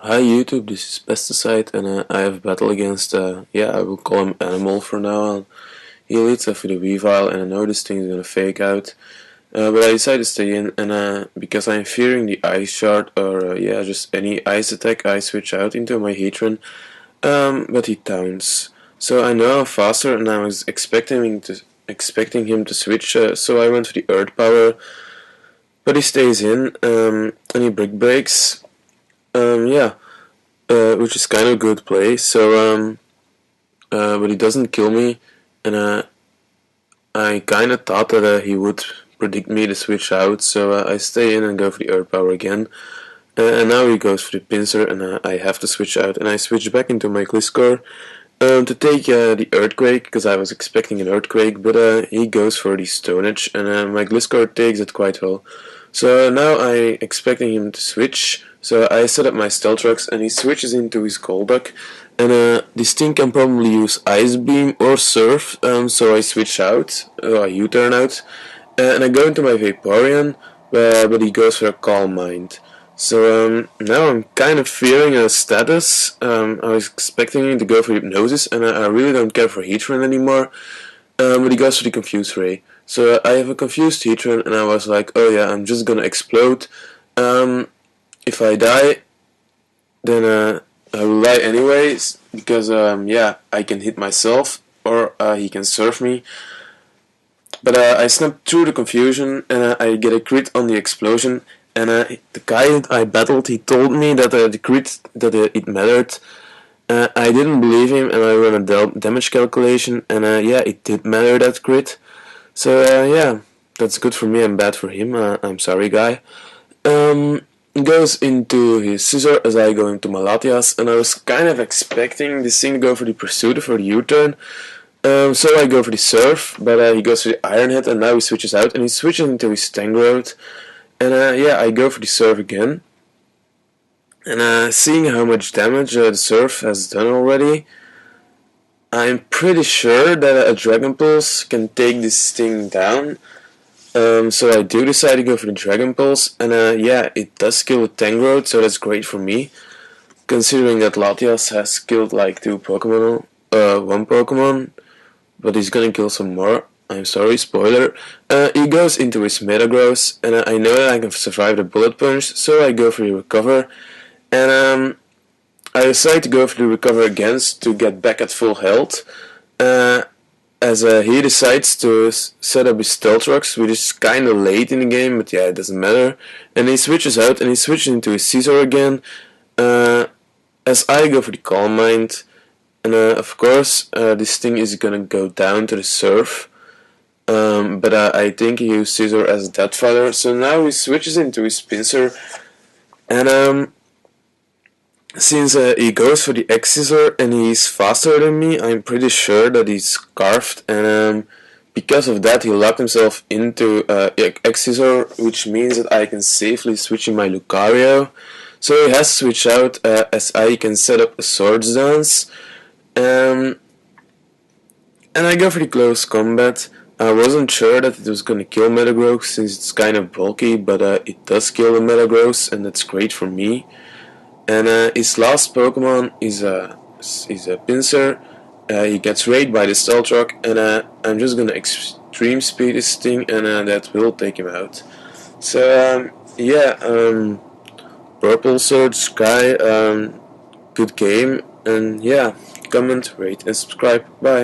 Hi YouTube, this is PeZtiZyde and I have a battle against, I will call him Animal for now on. He leads off with a Weavile and I know this thing is gonna fake out. But I decided to stay in and because I'm fearing the Ice Shard or just any ice attack, I switch out into my Heatran, but he taunts. So I know I'm faster and I was expecting him to switch, so I went for the Earth Power, but he stays in and he Brick Breaks. Which is kind of good play. But he doesn't kill me, and I kind of thought that he would predict me to switch out, so I stay in and go for the Earth Power again. And now he goes for the Pinsir, and I have to switch out, and I switch back into my Gliscor to take the Earthquake, because I was expecting an Earthquake, but he goes for the Stone Edge, and my Gliscor takes it quite well. So now I'm expecting him to switch, so I set up my Stealth Rocks, and he switches into his Golduck, and this thing can probably use Ice Beam or Surf, so I switch out, I U-turn out, and I go into my Vaporeon, but he goes for a Calm Mind. So now I'm kind of fearing a status. I was expecting him to go for Hypnosis, and I really don't care for Heatran anymore, but he goes for the Confused Ray. So I have a confused Heatran, and I was like, oh yeah, I'm just gonna explode. If I die, then I will die anyways, because I can hit myself, or he can surf me. But I snapped through the confusion, and I get a crit on the explosion. And the guy that I battled, he told me that the crit, that it mattered. I didn't believe him, and I ran a damage calculation, and it did matter, that crit. So that's good for me and bad for him. I'm sorry, guy. Goes into his Scissor as I go into my Latias, and I was kind of expecting this thing to go for the Pursuit for the U-turn. So I go for the Surf, but he goes for the Iron Head, and now he switches out, and he switches into his Tangrowth. And I go for the Surf again. And seeing how much damage the Surf has done already, I'm pretty sure that a Dragon Pulse can take this thing down. So I do decide to go for the Dragon Pulse, and it does kill the Tangrowth, so that's great for me. Considering that Latias has killed like one Pokemon, but he's gonna kill some more. I'm sorry, spoiler. He goes into his Metagross, and I know that I can survive the Bullet Punch, so I go for the Recover. And I decide to go for the Recover again to get back at full health. As he decides to set up his Stealth Rocks, which is kinda late in the game, but yeah, it doesn't matter. And he switches out, and he switches into his Scizor again. As I go for the Calm Mind. And of course, this thing is gonna go down to the Surf. But I think he used Scizor as a Death Fodder, so now he switches into his Pinsir, and since he goes for the X-Scissor and he's faster than me, I'm pretty sure that he's Scarfed, and because of that he locked himself into X-Scissor, which means that I can safely switch in my Lucario. So he has to switch out as I can set up a Swords Dance, and I go for the Close Combat. I wasn't sure that it was gonna kill Metagross since it's kind of bulky, but it does kill the Metagross, and that's great for me. And his last Pokemon is a Pinsir. He gets raided by the Stealth Rock, and I'm just gonna extreme speed this thing, and that will take him out. So Purplesurge, Sky, good game, and yeah, comment, rate, and subscribe. Bye.